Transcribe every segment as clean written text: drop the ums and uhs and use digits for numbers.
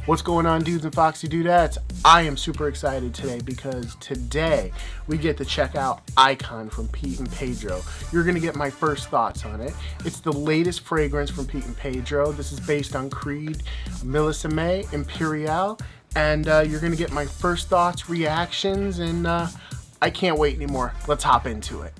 What's going on, Dudes and Foxy Dudettes? I am super excited today because today we get to check out Icon from Pete and Pedro. You're going to get my first thoughts on it. It's the latest fragrance from Pete and Pedro. This is based on Creed Millesime Imperial. And you're going to get my first thoughts, reactions, and I can't wait anymore. Let's hop into it.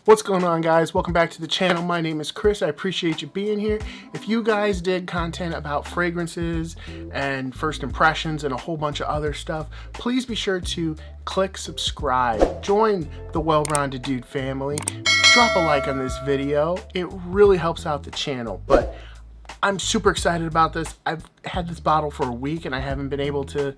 What's going on, guys? Welcome back to the channel. My name is Chris. I appreciate you being here. If you guys did content about fragrances and first impressions and a whole bunch of other stuff, please be sure to click subscribe. Join the Well-Rounded Dude family. Drop a like on this video. It really helps out the channel. But I'm super excited about this. I've had this bottle for a week and I haven't been able to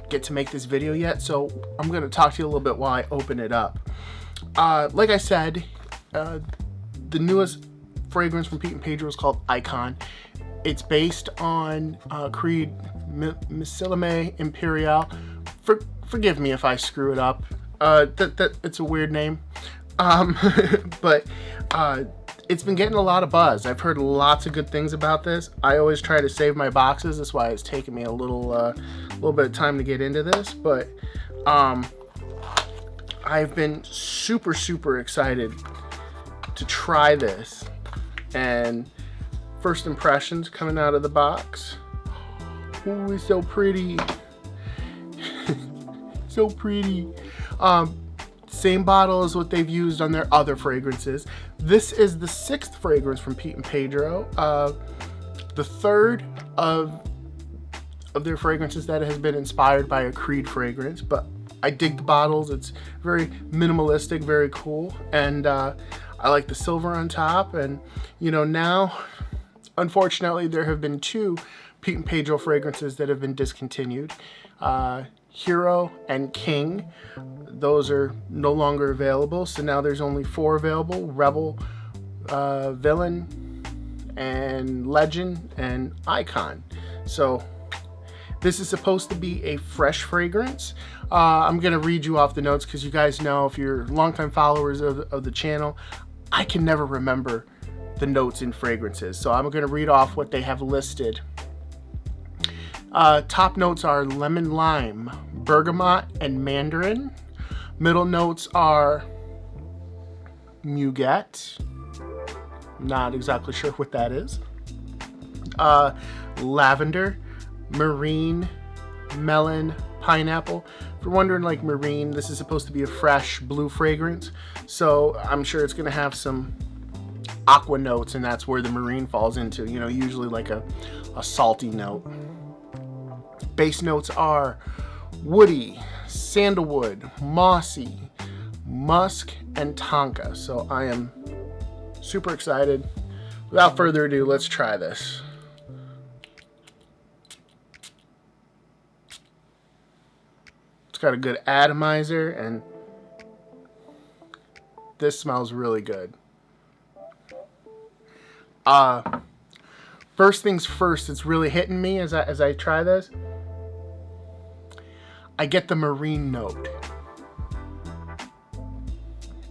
get to make this video yet. So I'm going to talk to you a little bit while I open it up. Like I said, the newest fragrance from Pete and Pedro is called Icon. It's based on Creed Millesime Imperial. Forgive me if I screw it up. It's a weird name. But it's been getting a lot of buzz. I've heard lots of good things about this. I always try to save my boxes. That's why it's taken me a little bit of time to get into this. But I've been super excited to try this, and first impressions coming out of the box. Ooh, it's so pretty. So pretty. Same bottle as what they've used on their other fragrances. This is the 6th fragrance from Pete and Pedro. The 3rd of their fragrances that has been inspired by a Creed fragrance, but I dig the bottles. It's very minimalistic, very cool, and I like the silver on top. And you know, now unfortunately there have been 2 Pete and Pedro fragrances that have been discontinued. Hero and King, those are no longer available, so now there's only 4 available: Rebel, Villain, and Legend, and Icon. So this is supposed to be a fresh fragrance. I'm going to read you off the notes because you guys know, if you're longtime followers of the channel, I can never remember the notes in fragrances. So I'm going to read off what they have listed. Top notes are lemon lime, bergamot, and mandarin. Middle notes are muguet. Not exactly sure what that is. Lavender, marine, melon, pineapple. If you're wondering, like, marine, this is supposed to be a fresh blue fragrance, so I'm sure it's going to have some aqua notes, and that's where the marine falls into, you know, usually like a salty note. Base notes are woody, sandalwood, mossy, musk, and tonka. So I am super excited. Without further ado, let's try this. It's got a good atomizer, and this smells really good. First things first, it's really hitting me as I try this. I get the marine note,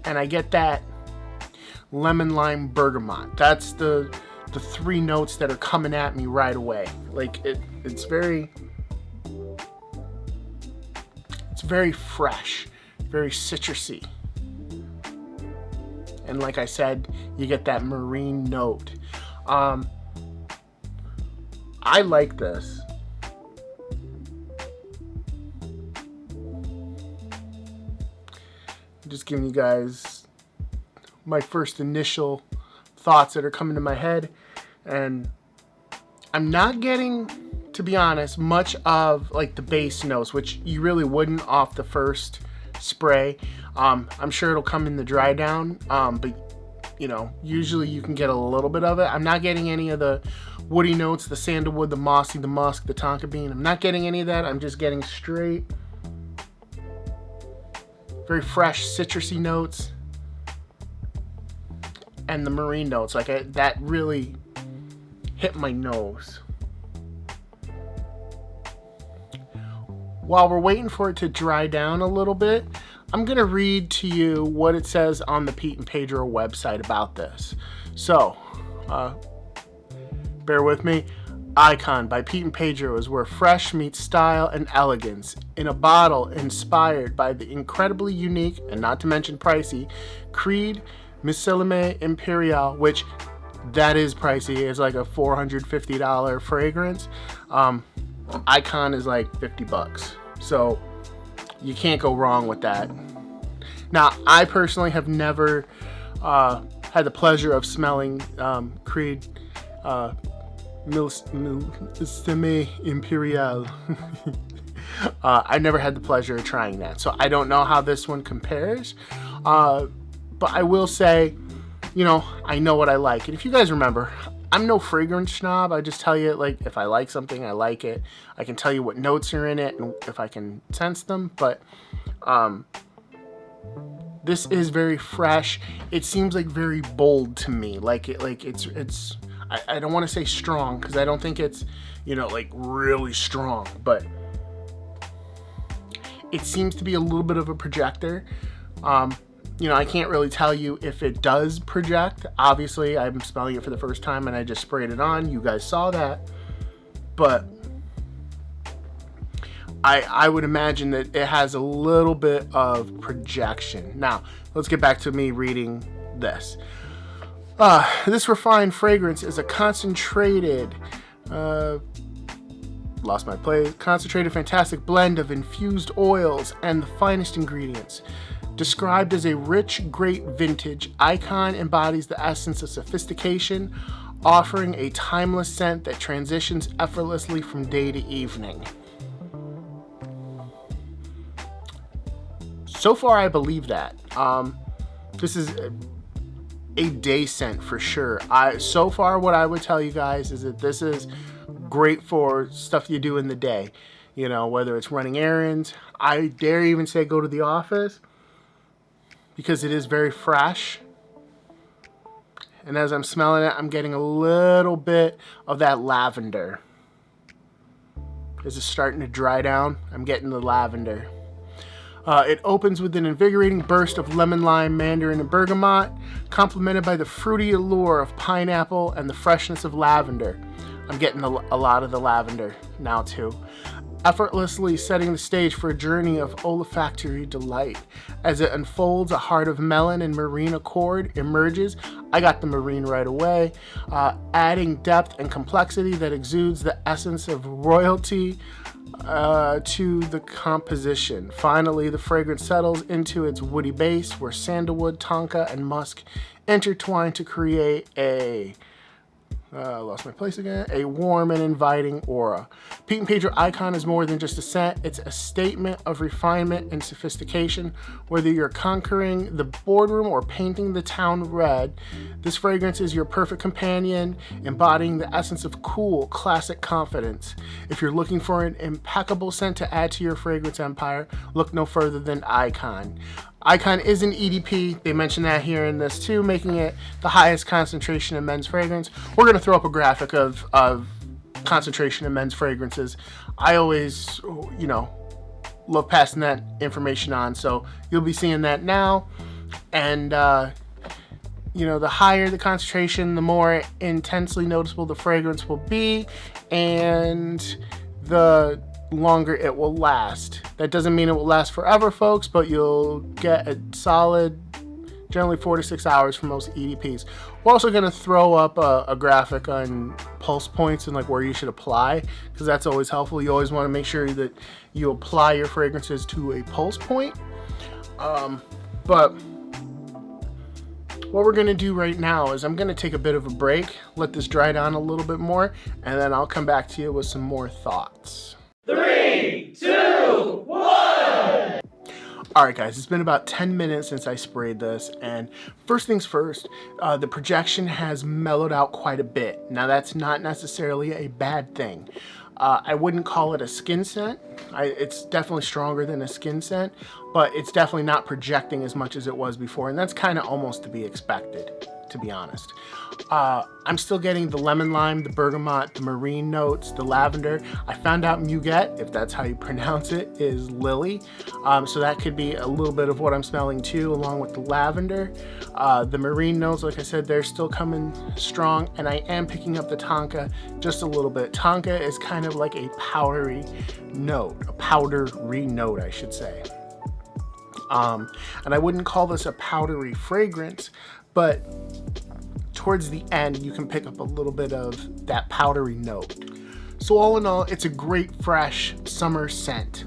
and I get that lemon lime bergamot. That's the 3 notes that are coming at me right away. Like it's very fresh, very citrusy, and like I said, you get that marine note. I like this. Just giving you guys my first initial thoughts that are coming to my head, and I'm not getting, to be honest, much of like the base notes, which you really wouldn't off the first spray. I'm sure it'll come in the dry down, but you know, usually you can get a little bit of it. I'm not getting any of the woody notes, the sandalwood, the mossy, the musk, the tonka bean. I'm not getting any of that. I'm just getting straight, very fresh, citrusy notes, and the marine notes. Like that really hit my nose. While we're waiting for it to dry down a little bit, I'm going to read to you what it says on the Pete and Pedro website about this. So, bear with me. Icon by Pete Pedro is where fresh meets style and elegance in a bottle inspired by the incredibly unique, and not to mention pricey, Creed Millesime Imperial, which that is pricey. It's like a $450 fragrance. Icon is like $50. So you can't go wrong with that. Now, I personally have never had the pleasure of smelling Creed Millesime Imperial. I never had the pleasure of trying that, so I don't know how this one compares. But I will say, you know, I know what I like. And if you guys remember, I'm no fragrance snob. I just tell you, like, if I like something, I like it. I can tell you what notes are in it and if I can sense them. But this is very fresh. It seems like very bold to me. Like it's. I don't want to say strong because I don't think it's, you know, like really strong. But it seems to be a little bit of a projector. You know, I can't really tell you if it does project. Obviously, I'm smelling it for the first time and I just sprayed it on. You guys saw that. But I would imagine that it has a little bit of projection. Now, let's get back to me reading this. This refined fragrance is a concentrated, concentrated fantastic blend of infused oils and the finest ingredients. Described as a rich, great vintage, Icon embodies the essence of sophistication, offering a timeless scent that transitions effortlessly from day to evening. So far, I believe that. This is a day scent for sure. So far, what I would tell you guys is that this is great for stuff you do in the day. You know, whether it's running errands. I dare even say go to the office, because it is very fresh. And as I'm smelling it, I'm getting a little bit of that lavender. As it's starting to dry down, I'm getting the lavender. It opens with an invigorating burst of lemon, lime, mandarin, and bergamot, complemented by the fruity allure of pineapple and the freshness of lavender. I'm getting a lot of the lavender now too. Effortlessly setting the stage for a journey of olfactory delight. As it unfolds, a heart of melon and marine accord emerges. I got the marine right away, adding depth and complexity that exudes the essence of royalty to the composition. Finally, the fragrance settles into its woody base, where sandalwood, tonka, and musk intertwine to create a a warm and inviting aura. Pete Pedro Icon is more than just a scent. It's a statement of refinement and sophistication. Whether you're conquering the boardroom or painting the town red, this fragrance is your perfect companion, embodying the essence of cool, classic confidence. If you're looking for an impeccable scent to add to your fragrance empire, look no further than Icon. Icon is an EDP. They mentioned that here in this too, making it the highest concentration in men's fragrance. We're going to throw up a graphic of concentration in men's fragrances. I always, you know, love passing that information on. So you'll be seeing that now. And, you know, the higher the concentration, the more intensely noticeable the fragrance will be. And the longer it will last. That doesn't mean it will last forever, folks, but you'll get a solid, generally 4 to 6 hours for most EDPs. We're also going to throw up a graphic on pulse points and like where you should apply, because that's always helpful. You always want to make sure that you apply your fragrances to a pulse point. But what we're going to do right now is I'm going to take a bit of a break, let this dry down a little bit more, and then I'll come back to you with some more thoughts. 3, 2, 1! Alright guys, it's been about 10 minutes since I sprayed this, and first things first, the projection has mellowed out quite a bit. Now that's not necessarily a bad thing. I wouldn't call it a skin scent. It's definitely stronger than a skin scent, but it's definitely not projecting as much as it was before, and that's kind of almost to be expected. to be honest. I'm still getting the lemon lime, the bergamot, the marine notes, the lavender. I found out muguet, if that's how you pronounce it, is lily. So that could be a little bit of what I'm smelling too, along with the lavender. The marine notes, like I said, they're still coming strong, and I am picking up the tonka just a little bit. Tonka is kind of like a powdery note, I should say. And I wouldn't call this a powdery fragrance, but towards the end, you can pick up a little bit of that powdery note. So all in all, it's a great, fresh summer scent.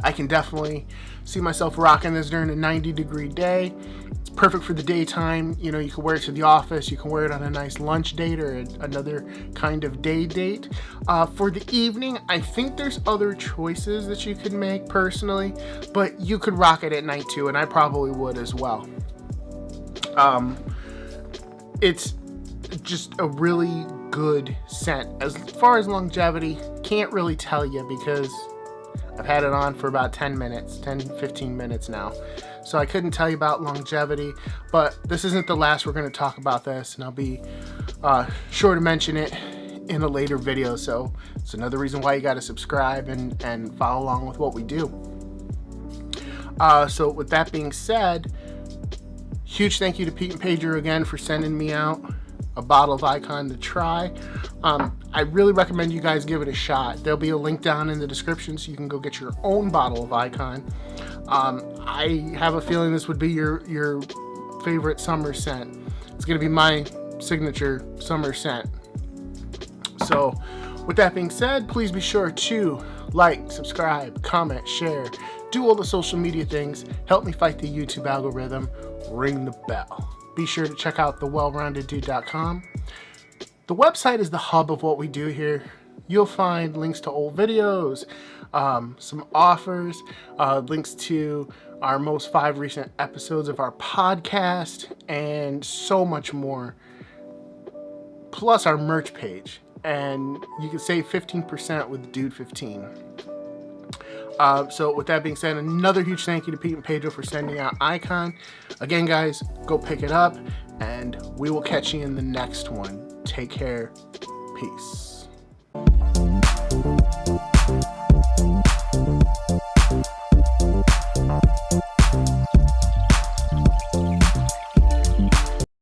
I can definitely see myself rocking this during a 90-degree day. It's perfect for the daytime. You know, you can wear it to the office. You can wear it on a nice lunch date or another kind of day date. For the evening, I think there's other choices that you could make personally, but you could rock it at night too, and I probably would as well. It's just a really good scent. As far as longevity, can't really tell you because I've had it on for about 10 minutes, 15 minutes now. So I couldn't tell you about longevity, but this isn't the last we're going to talk about this, and I'll be sure to mention it in a later video. So it's another reason why you got to subscribe and follow along with what we do. So with that being said, huge thank you to Pete and Pedro again for sending me out a bottle of Icon to try. I really recommend you guys give it a shot. There'll be a link down in the description so you can go get your own bottle of Icon. I have a feeling this would be your favorite summer scent. It's going to be my signature summer scent. So with that being said, please be sure to like, subscribe, comment, share, do all the social media things, help me fight the YouTube algorithm, ring the bell. Be sure to check out thewellroundeddude.com. The website is the hub of what we do here. You'll find links to old videos, some offers, links to our most 5 recent episodes of our podcast, and so much more. Plus our merch page. And you can save 15% with Dude 15. So with that being said, another huge thank you to Pete and Pedro for sending out Icon. Again, guys, go pick it up, and we will catch you in the next one. Take care. Peace.